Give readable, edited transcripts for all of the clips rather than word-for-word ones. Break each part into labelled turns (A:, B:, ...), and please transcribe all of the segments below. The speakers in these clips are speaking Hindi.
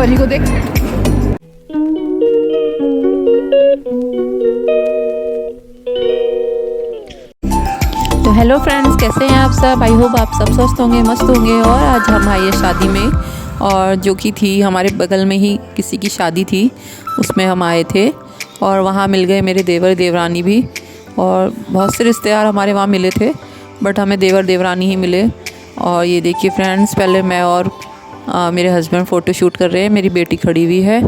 A: परी को देख। तो हेलो फ्रेंड्स, कैसे हैं आप सब? आई होप आप सब स्वस्थ होंगे, मस्त होंगे। और आज हम आए शादी में, और जो कि थी हमारे बगल में ही किसी की शादी थी, उसमें हम आए थे। और वहाँ मिल गए मेरे देवर देवरानी भी, और बहुत से रिश्तेदार हमारे वहाँ मिले थे, बट हमें देवर देवरानी ही मिले। और ये देखिए फ्रेंड्स, पहले मैं और मेरे हस्बैंड फ़ोटो शूट कर रहे हैं, मेरी बेटी खड़ी हुई है।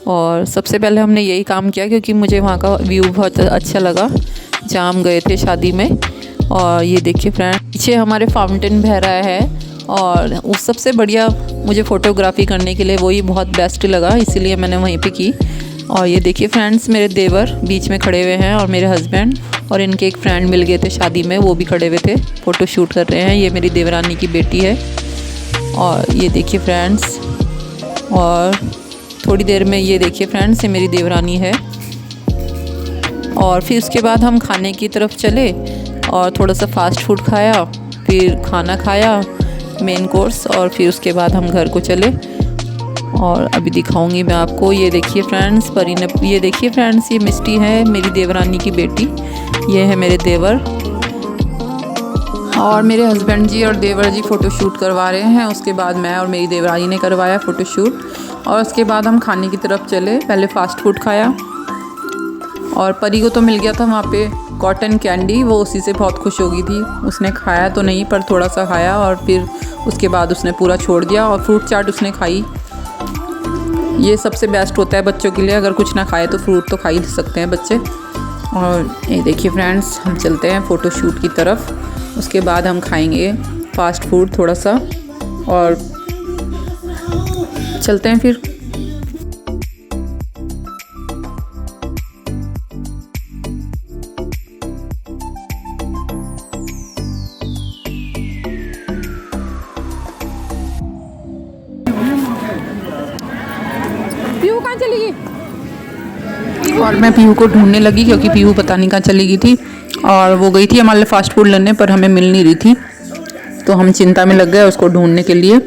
A: और सबसे पहले हमने यही काम किया क्योंकि मुझे वहाँ का व्यू बहुत अच्छा लगा जहाँ हम गए थे शादी में। और ये देखिए फ्रेंड, पीछे हमारे फाउंटेन बह रहा है, और उस सबसे बढ़िया मुझे फ़ोटोग्राफी करने के लिए वही बहुत बेस्ट लगा, इसीलिए मैंने वहीं पे की। और ये देखिए फ्रेंड्स, मेरे देवर बीच में खड़े हुए हैं, और मेरे हस्बैंड और इनके एक फ्रेंड मिल गए थे शादी में, वो भी खड़े हुए थे, फ़ोटो शूट कर रहे हैं। ये मेरी देवरानी की बेटी है। और ये देखिए फ्रेंड्स, और थोड़ी देर में ये देखिए फ्रेंड्स, ये मेरी देवरानी है। और फिर उसके बाद हम खाने की तरफ चले और थोड़ा सा फास्ट फूड खाया, फिर खाना खाया मेन कोर्स, और फिर उसके बाद हम घर को चले। और अभी दिखाऊंगी मैं आपको। ये देखिए फ्रेंड्स, परी ने, ये देखिए फ्रेंड्स, ये मिष्टी है मेरी देवरानी की बेटी, ये है मेरे देवर। और मेरे हस्बैंड जी और देवर जी फ़ोटो शूट करवा रहे हैं। उसके बाद मैं और मेरी देवरानी ने करवाया फ़ोटो शूट, और उसके बाद हम खाने की तरफ चले। पहले फ़ास्ट फूड खाया, और परी को तो मिल गया था वहाँ पे कॉटन कैंडी, वो उसी से बहुत खुश हो गई थी। उसने खाया तो नहीं, पर थोड़ा सा खाया, और फिर उसके बाद उसने पूरा छोड़ दिया। और फ्रूट चाट उसने खाई। ये सबसे बेस्ट होता है बच्चों के लिए, अगर कुछ ना खाए तो फ्रूट तो खा ही सकते हैं बच्चे। और ये देखिए फ्रेंड्स, हम चलते हैं फ़ोटो शूट की तरफ। उसके बाद हम खाएंगे फास्ट फूड थोड़ा सा, और चलते हैं फिर। पीहू कहाँ चली गई? और मैं पीहू को ढूंढने लगी क्योंकि पीहू पता नहीं कहाँ चली गई थी, और वो गई थी हमारे लिए फ़ास्ट फूड लेने, पर हमें मिल नहीं रही थी, तो हम चिंता में लग गए उसको ढूंढने के लिए।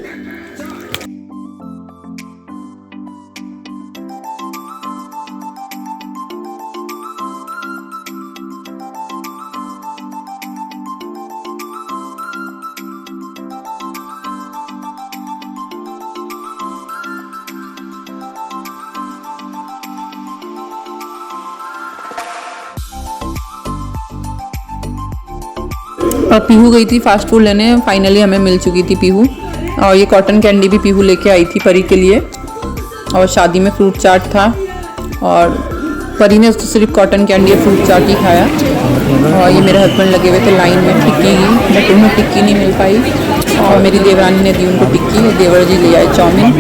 A: और पीहू गई थी फास्ट फूड लेने, फाइनली हमें मिल चुकी थी पीहू। और ये कॉटन कैंडी भी पीहू लेके आई थी परी के लिए, और शादी में फ्रूट चाट था, और परी ने तो सिर्फ कॉटन कैंडी और फ्रूट चाट ही खाया। और ये मेरे हस्बैंड लगे हुए थे लाइन में टिक्की की, बट उन्हें टिक्की नहीं मिल पाई, और मेरी देवरानी ने दी उनको टिक्की, और देवर जी ले आए चाउमीन।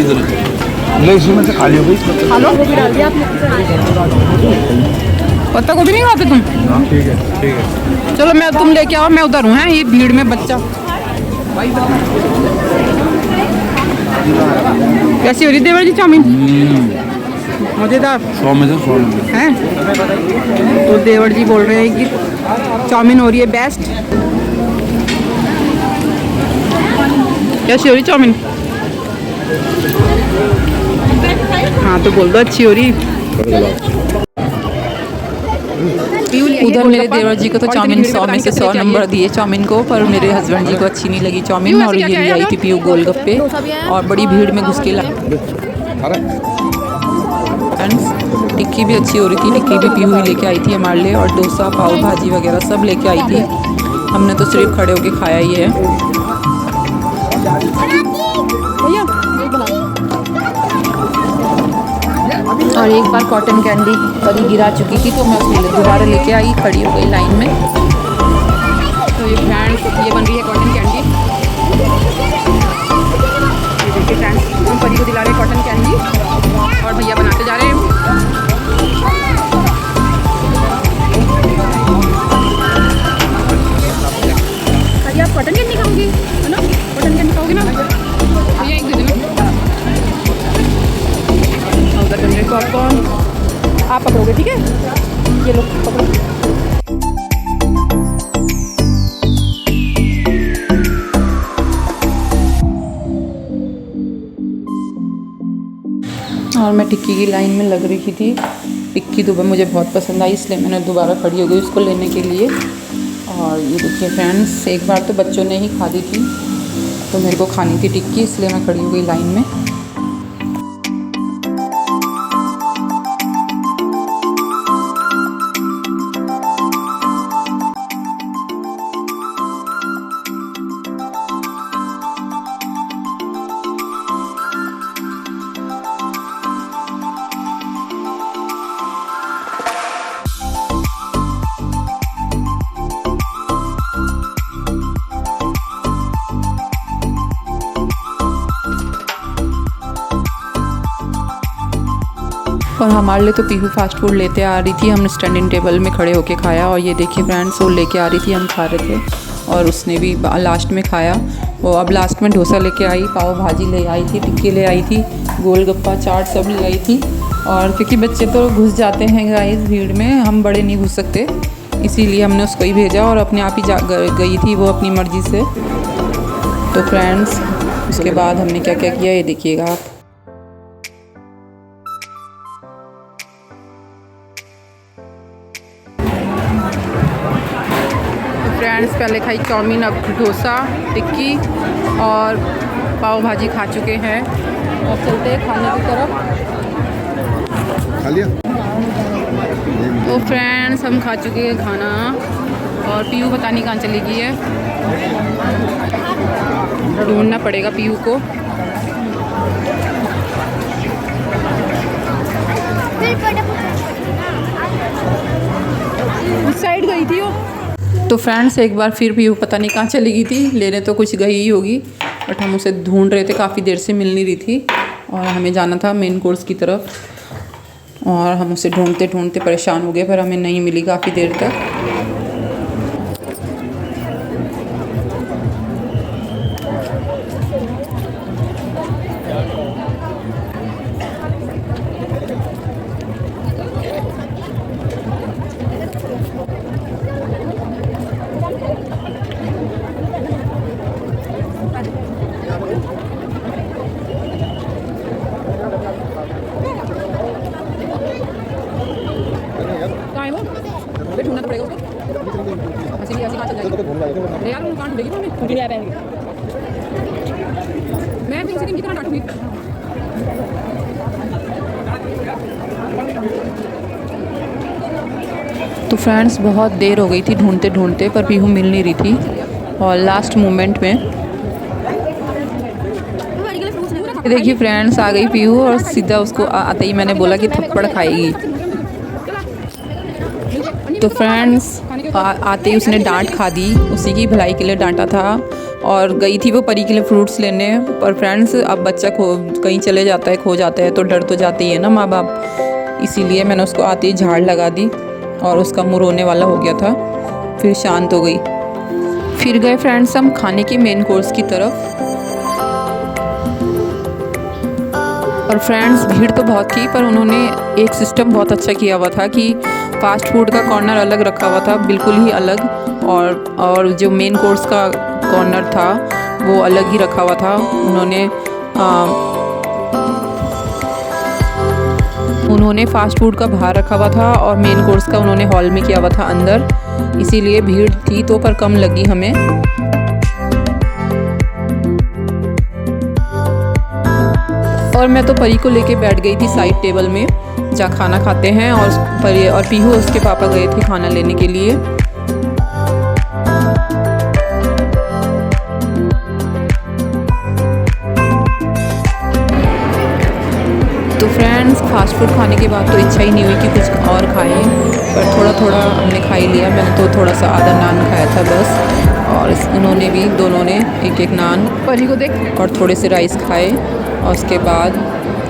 A: पत्ता गोभी नहीं खाते तुम? ठीक है। चलो मैं, तुम लेके आओ, मैं उधर हूँ। ये भीड़ में बच्चा। कैसी हो रही देवर जी चाउमीन? मज़ेदार।
B: 100 में से 100
A: हैं? तो देवर जी बोल रहे हैं कि चाउमीन हो रही है बेस्ट। कैसी हो रही चाउमीन? हाँ तो बोल दो अच्छी हो रही। उधर मेरे देवर जी को तो चाउमीन 100 में से 100 नंबर दिए चाउमीन को, पर मेरे हस्बैंड जी को अच्छी नहीं लगी चाउमीन। और ये ले आई थी पीहू गोलगप्पे, और बड़ी भीड़ में घुस के ला। टिक्की भी अच्छी हो रही थी, टिक्की भी पीहू ही लेके आई थी हमारे लिए, और डोसा पाव भाजी वगैरह सब लेके आई थी। हमने तो सिर्फ खड़े होके खाया ही है। और एक बार कॉटन कैंडी परी गिरा चुकी थी, तो मैं उसके लिए दोबारा लेके आई, खड़ी हो गई लाइन में। तो ये फ्रेंड्स, ये बन रही है कॉटन कैंडी। ये देखिए फ्रेंड्स, हम परी को दिला रहे हैं कॉटन कैंडी, और भैया बनाते जा रहे हैं। अरे आप कॉटन कैंडी खाओगे, है ना? कॉटन कैंडी खाओगे ना भैया? एक दे देना। उधर बन रहे पॉपकॉर्न, आप पकड़ोगे, ठीक है? ये लो पकड़ो। और मैं टिक्की की लाइन में लग रही थी। टिक्की तो मुझे बहुत पसंद आई, इसलिए मैंने दोबारा खड़ी हो गई उसको लेने के लिए। और ये देखिए फ्रेंड्स, एक बार तो बच्चों ने ही खा दी थी, तो मेरे को खानी थी टिक्की, इसलिए मैं खड़ी हो गई लाइन में। और हमारे लिए तो पीहू फास्ट फूड लेते आ रही थी, हमने स्टैंडिंग टेबल में खड़े होके खाया। और ये देखिए फ्रेंड्स, वो लेके आ रही थी, हम खा रहे थे और उसने भी लास्ट में खाया। वो अब लास्ट में डोसा लेके आई, पाव भाजी ले आई थी, टिक्की ले आई थी, गोलगप्पा चाट सब ले आई थी। और क्योंकि बच्चे तो घुस जाते हैं गाइस भीड़ में, हम बड़े नहीं घुस सकते, इसीलिए हमने उसको ही भेजा और अपने आप ही गई थी वो अपनी मर्ज़ी से। तो फ्रेंड्स, उसके बाद हमने क्या क्या किया ये देखिएगा आप। फ्रेंड्स, पहले खाई चाउमीन, अब डोसा, टिक्की और पाव भाजी खा चुके हैं। अब चलते हैं खाने की तरफ।
B: खा लिया?
A: तो फ्रेंड्स, हम खा चुके हैं खाना और पीयू पता नहीं कहाँ चली गई है, ढूंढना पड़ेगा पीयू को। उस साइड गई थी वो। तो फ्रेंड्स, एक बार फिर पीयू पता नहीं कहाँ चली गई थी, लेने तो कुछ गई ही होगी, बट हम उसे ढूंढ रहे थे, काफ़ी देर से मिल नहीं रही थी और हमें जाना था मेन कोर्स की तरफ। और हम उसे ढूंढते ढूंढते परेशान हो गए, पर हमें नहीं मिली काफ़ी देर तक। ढूंढना तो पड़ेगा उसको, ऐसे ही कहाँ चल जाएगी यार, वो कहाँ ढूंढेगी वो, हमें नहीं आ पाएंगे, मैं भी इसी की तरह डांटूंगी। तो फ्रेंड्स, बहुत देर हो गई थी ढूंढते ढूंढते, पर पीहू मिल नहीं रही थी और लास्ट मोमेंट में देखिए फ्रेंड्स, आ गई पीहू और सीधा उसको आते ही मैंने बोला कि थप्पड़ खाएगी। तो फ्रेंड्स, आते ही उसने डांट खा दी, उसी की भलाई के लिए डांटा था। और गई थी वो परी के लिए फ्रूट्स लेने, पर फ्रेंड्स अब बच्चा कहीं चले जाता है, खो जाता है, तो डर तो जाते ही है ना माँ बाप, इसीलिए मैंने उसको आते ही झाड़ लगा दी और उसका मुँह रोने वाला हो गया था, फिर शांत हो गई। फिर गए फ्रेंड्स हम खाने की मेन कोर्स की तरफ। और फ्रेंड्स, भीड़ तो बहुत थी, पर उन्होंने एक सिस्टम बहुत अच्छा किया हुआ था कि फास्ट फूड का कॉर्नर अलग रखा हुआ था, बिल्कुल ही अलग, और जो मेन कोर्स का कॉर्नर था वो अलग ही रखा हुआ था। उन्होंने फास्ट फूड का बाहर रखा हुआ था और मेन कोर्स का उन्होंने हॉल में किया हुआ था अंदर, इसीलिए भीड़ थी तो पर कम लगी हमें। और मैं तो परी को लेके बैठ गई थी साइड टेबल में, जहाँ खाना खाते हैं, और पीहू उसके पापा गए थे खाना लेने के लिए। तो फ्रेंड्स, फास्ट फूड खाने के बाद तो इच्छा ही नहीं हुई कि कुछ और खाएं, पर थोड़ा थोड़ा हमने खा ही लिया। मैंने तो थोड़ा सा आधा नान खाया था बस, और उन्होंने भी, दोनों ने एक एक नान परी को देख और थोड़े से राइस खाए। और उसके बाद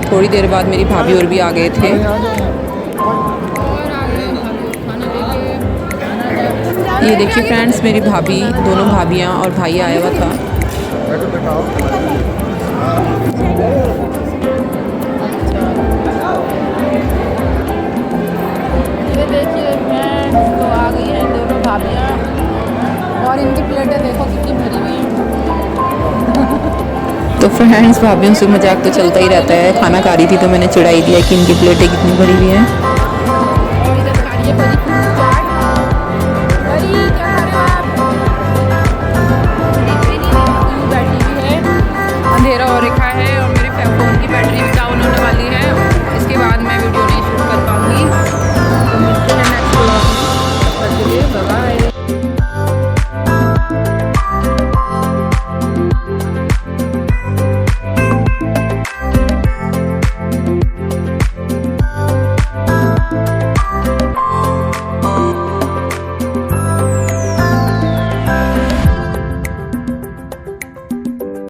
A: थोड़ी देर बाद मेरी भाभी और भी आ गए थे। ये देखिए फ्रेंड्स, मेरी भाभी, दोनों भाभियाँ और भाई आया हुआ था। ये देखिए फ्रेंड्स, तो आ गई हैं दोनों भाभियाँ और इनकी प्लेटें देखो कितनी भरी हुई हैं। तो फ्रेंड्स भाभीयों से मजाक तो चलता ही रहता है। खाना खा रही थी तो मैंने चिढ़ाई दिया कि इनकी प्लेटें कितनी भरी हुई हैं।